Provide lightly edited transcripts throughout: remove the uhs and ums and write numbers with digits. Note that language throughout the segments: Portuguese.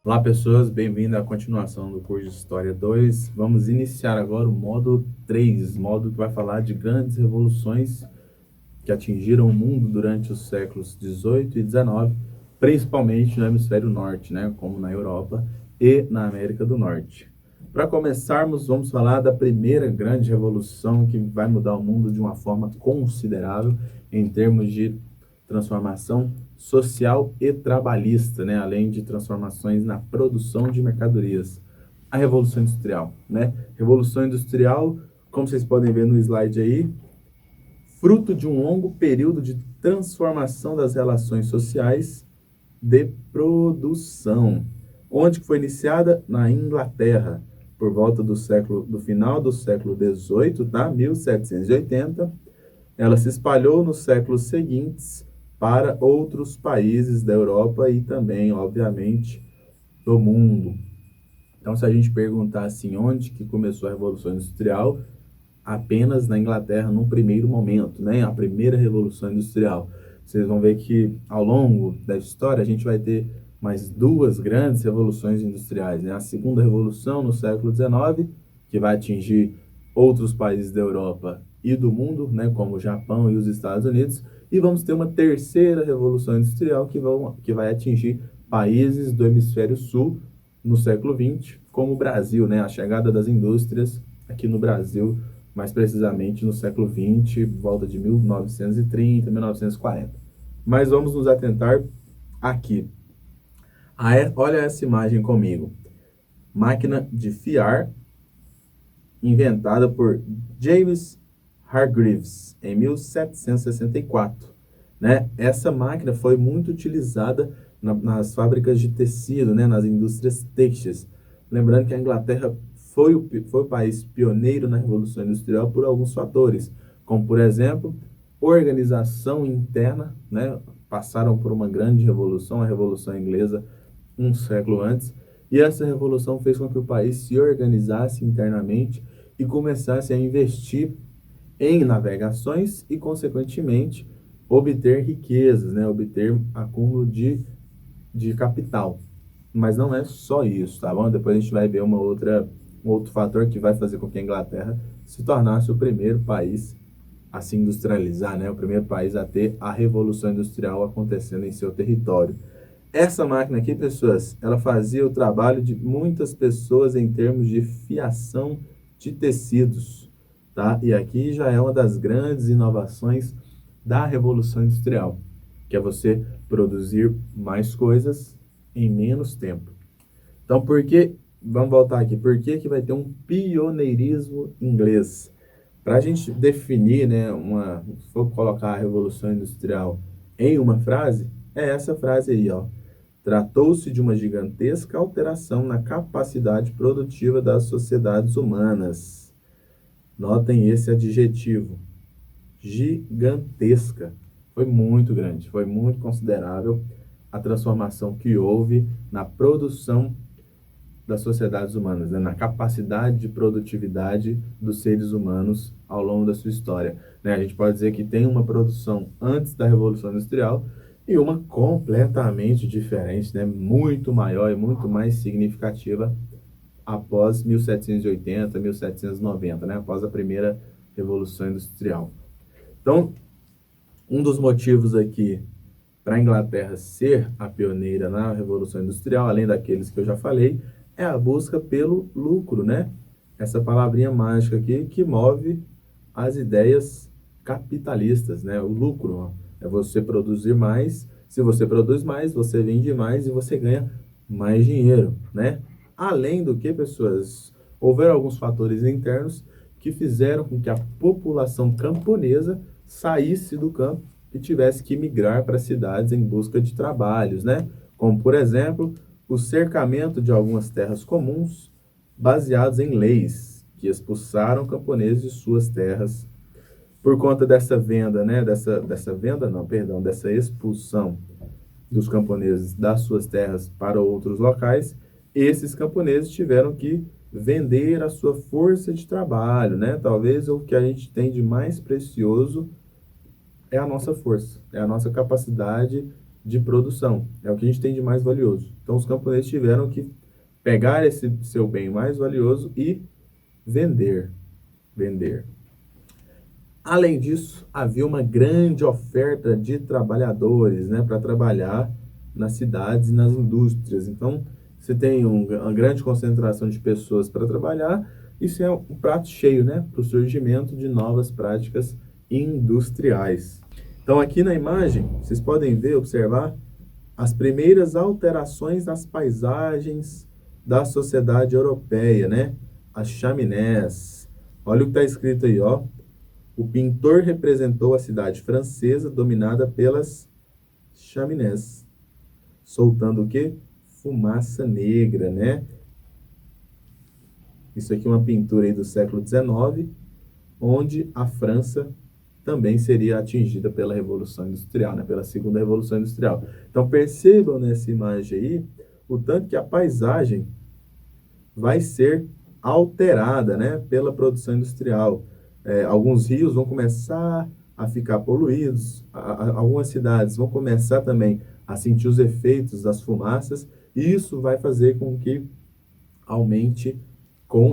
Olá, pessoas, bem-vindo à continuação do curso de História 2. Vamos iniciar agora o módulo 3, módulo que vai falar de grandes revoluções que atingiram o mundo durante os séculos 18 e 19, principalmente no hemisfério norte, né, como na Europa e na América do Norte. Para começarmos, vamos falar da primeira grande revolução que vai mudar o mundo de uma forma considerável em termos de transformação social e trabalhista, né, além de transformações na produção de mercadorias. A Revolução Industrial, né? Revolução Industrial, como vocês podem ver no slide aí, fruto de um longo período de transformação das relações sociais de produção. Onde que foi iniciada? Na Inglaterra, por volta do final do século XVIII, tá? 1780. Ela se espalhou nos séculos seguintes para outros países da Europa e também, obviamente, do mundo. Então, se a gente perguntar assim, onde que começou a Revolução Industrial, apenas na Inglaterra num primeiro momento, né? A primeira Revolução Industrial. Vocês vão ver que ao longo da história a gente vai ter mais duas grandes revoluções industriais, né? A segunda revolução no século XIX, que vai atingir outros países da Europa e do mundo, né? Como o Japão e os Estados Unidos. E vamos ter uma terceira revolução industrial que vai atingir países do hemisfério sul no século XX, como o Brasil, né? A chegada das indústrias aqui no Brasil, mais precisamente no século XX, volta de 1930, 1940. Mas vamos nos atentar aqui. Olha essa imagem comigo. Máquina de fiar, inventada por James Hargreaves em 1764. Né? Essa máquina foi muito utilizada nas fábricas de tecido, né? Nas indústrias têxteis. Lembrando que a Inglaterra foi o país pioneiro na Revolução Industrial por alguns fatores, como, por exemplo, organização interna, né? Passaram por uma grande revolução, a Revolução Inglesa, um século antes, e essa revolução fez com que o país se organizasse internamente e começasse a investir em navegações e, consequentemente, obter riquezas, né? Obter acúmulo de capital. Mas não é só isso, tá bom? Depois a gente vai ver um outro fator que vai fazer com que a Inglaterra se tornasse o primeiro país a se industrializar, né? O primeiro país a ter a Revolução Industrial acontecendo em seu território. Essa máquina aqui, pessoas, ela fazia o trabalho de muitas pessoas em termos de fiação de tecidos, tá? E aqui já é uma das grandes inovações da Revolução Industrial, que é você produzir mais coisas em menos tempo. Então, vamos voltar aqui, por que vai ter um pioneirismo inglês? Para a gente definir, né, se for colocar a Revolução Industrial em uma frase, é essa frase aí, ó. Tratou-se de uma gigantesca alteração na capacidade produtiva das sociedades humanas. Notem esse adjetivo, gigantesca. Foi muito grande, foi muito considerável a transformação que houve na produção das sociedades humanas, né? Na capacidade de produtividade dos seres humanos ao longo da sua história. Né? A gente pode dizer que tem uma produção antes da Revolução Industrial e uma completamente diferente, né? Muito maior e muito mais significativa após 1780, 1790, né? Após a primeira Revolução Industrial. Então, um dos motivos aqui para a Inglaterra ser a pioneira na Revolução Industrial, além daqueles que eu já falei, é a busca pelo lucro, né? Essa palavrinha mágica aqui que move as ideias capitalistas, né? O lucro, ó, é você produzir mais. Se você produz mais, você vende mais e você ganha mais dinheiro, né? Além do que, pessoas, houveram alguns fatores internos que fizeram com que a população camponesa saísse do campo e tivesse que migrar para cidades em busca de trabalhos, né? Como, por exemplo, o cercamento de algumas terras comuns baseados em leis que expulsaram camponeses de suas terras. Por conta dessa venda, né? Dessa venda, não, perdão, dessa expulsão dos camponeses das suas terras para outros locais, esses camponeses tiveram que vender a sua força de trabalho, né? Talvez o que a gente tem de mais precioso é a nossa força, é a nossa capacidade de produção. É o que a gente tem de mais valioso. Então, os camponeses tiveram que pegar esse seu bem mais valioso e vender. Vender. Além disso, havia uma grande oferta de trabalhadores, né, para trabalhar nas cidades e nas indústrias. Então, você tem uma grande concentração de pessoas para trabalhar, isso é um prato cheio, né, para o surgimento de novas práticas industriais. Então, aqui na imagem, vocês podem ver, observar as primeiras alterações nas paisagens da sociedade europeia, né? As chaminés. Olha o que está escrito aí, ó. O pintor representou a cidade francesa dominada pelas chaminés, soltando o quê? Fumaça negra, né? Isso aqui é uma pintura aí do século XIX, onde a França também seria atingida pela Revolução Industrial, né? Pela Segunda Revolução Industrial. Então percebam nessa imagem aí o tanto que a paisagem vai ser alterada, né? Pela produção industrial. Alguns rios vão começar a ficar poluídos, algumas cidades vão começar também a sentir os efeitos das fumaças, e isso vai fazer com que aumente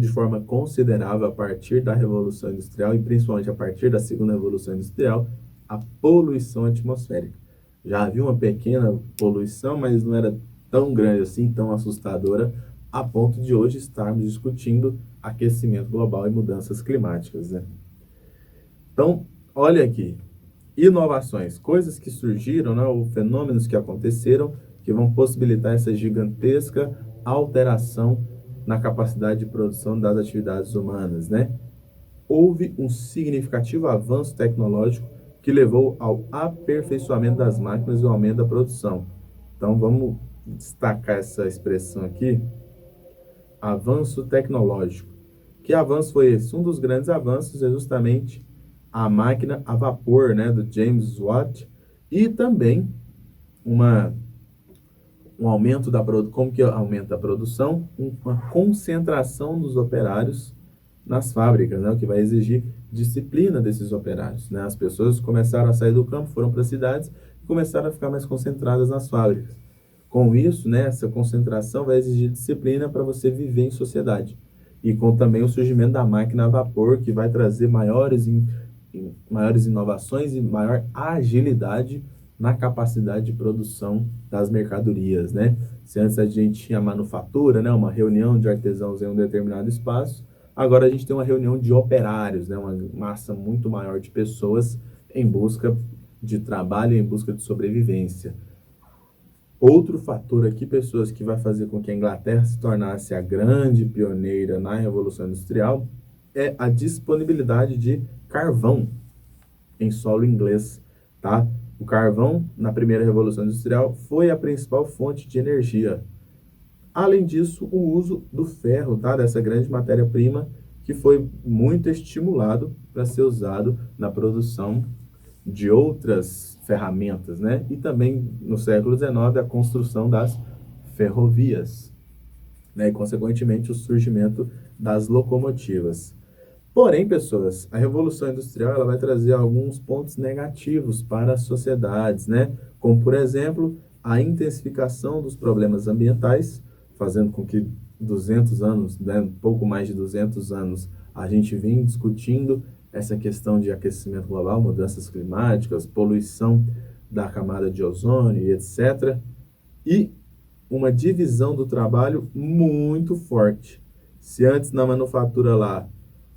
de forma considerável a partir da Revolução Industrial e principalmente a partir da Segunda Revolução Industrial, a poluição atmosférica. Já havia uma pequena poluição, mas não era tão grande assim, tão assustadora, a ponto de hoje estarmos discutindo aquecimento global e mudanças climáticas, né? Então, olha aqui, inovações, coisas que surgiram, né, ou fenômenos que aconteceram que vão possibilitar essa gigantesca alteração na capacidade de produção das atividades humanas, né? Houve um significativo avanço tecnológico que levou ao aperfeiçoamento das máquinas e ao aumento da produção. Então, vamos destacar essa expressão aqui, avanço tecnológico. Que avanço foi esse? Um dos grandes avanços é justamente a máquina a vapor, né, do James Watt, e também um aumento da produção. Como que aumenta a produção? Uma concentração dos operários nas fábricas, né, o que vai exigir disciplina desses operários, né? As pessoas começaram a sair do campo, foram para as cidades e começaram a ficar mais concentradas nas fábricas. Com isso, né, essa concentração vai exigir disciplina para você viver em sociedade. E com também o surgimento da máquina a vapor, que vai trazer maiores inovações e maior agilidade na capacidade de produção das mercadorias, né? Se antes a gente tinha manufatura, né, uma reunião de artesãos em um determinado espaço, agora a gente tem uma reunião de operários, né, uma massa muito maior de pessoas em busca de trabalho, em busca de sobrevivência. Outro fator aqui, pessoas, que vai fazer com que a Inglaterra se tornasse a grande pioneira na Revolução Industrial, é a disponibilidade de carvão em solo inglês, tá? O carvão, na primeira Revolução Industrial, foi a principal fonte de energia. Além disso, o uso do ferro, tá? Dessa grande matéria-prima, que foi muito estimulado para ser usado na produção de outras ferramentas, né? E também, no século XIX, a construção das ferrovias, né? E, consequentemente, o surgimento das locomotivas. Porém, pessoas, a Revolução Industrial ela vai trazer alguns pontos negativos para as sociedades, né? Como, por exemplo, a intensificação dos problemas ambientais, fazendo com que 200 anos, né, um pouco mais de 200 anos, a gente vem discutindo essa questão de aquecimento global, mudanças climáticas, poluição da camada de ozônio e etc. E uma divisão do trabalho muito forte. Se antes na manufatura lá,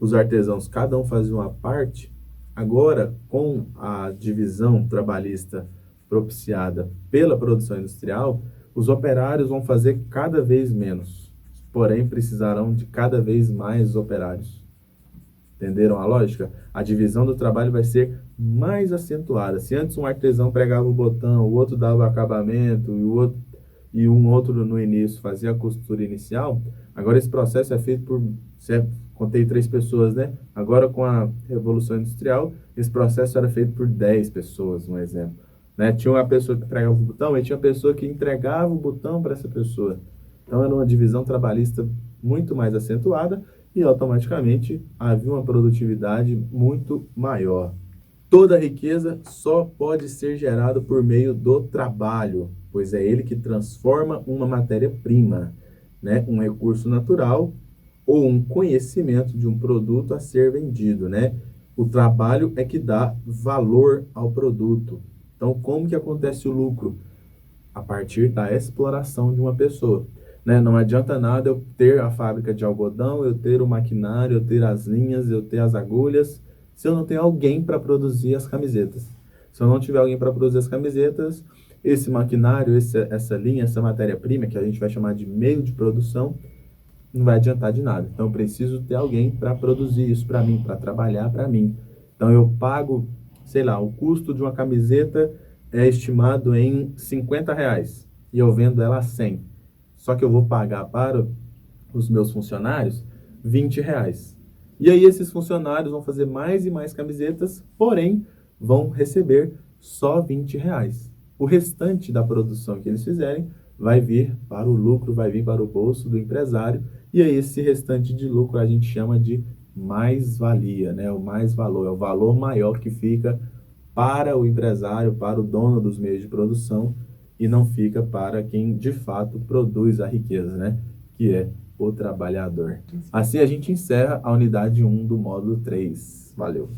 os artesãos, cada um fazia uma parte, agora, com a divisão trabalhista propiciada pela produção industrial, os operários vão fazer cada vez menos, porém precisarão de cada vez mais operários. Entenderam a lógica? A divisão do trabalho vai ser mais acentuada. Se antes um artesão pregava o botão, o outro dava o acabamento e um outro no início fazia a costura inicial, agora esse processo é feito por, contei 3 pessoas, né? Agora com a Revolução Industrial, esse processo era feito por 10 pessoas, um exemplo. Né? Tinha uma pessoa que pregava o botão e tinha uma pessoa que entregava o botão para essa pessoa. Então era uma divisão trabalhista muito mais acentuada e automaticamente havia uma produtividade muito maior. Toda riqueza só pode ser gerada por meio do trabalho, pois é ele que transforma uma matéria-prima, né, um recurso natural ou um conhecimento de um produto a ser vendido, né? O trabalho é que dá valor ao produto. Então, como que acontece o lucro? A partir da exploração de uma pessoa, né? Não adianta nada eu ter a fábrica de algodão, eu ter o maquinário, eu ter as linhas, eu ter as agulhas, se eu não tenho alguém para produzir as camisetas. Se eu não tiver alguém para produzir as camisetas, esse maquinário, essa linha, essa matéria-prima, que a gente vai chamar de meio de produção, não vai adiantar de nada. Então, eu preciso ter alguém para produzir isso para mim, para trabalhar para mim. Então, eu pago, sei lá, o custo de uma camiseta é estimado em R$ 50 e eu vendo ela a 100. Só que eu vou pagar para os meus funcionários R$ 20. E aí esses funcionários vão fazer mais e mais camisetas, porém vão receber só R$ 20. O restante da produção que eles fizerem vai vir para o lucro, vai vir para o bolso do empresário, e aí esse restante de lucro a gente chama de mais-valia, né? O mais-valor, é o valor maior que fica para o empresário, para o dono dos meios de produção, e não fica para quem de fato produz a riqueza, né? Que é o trabalhador. Assim a gente encerra a unidade 1 do módulo 3. Valeu!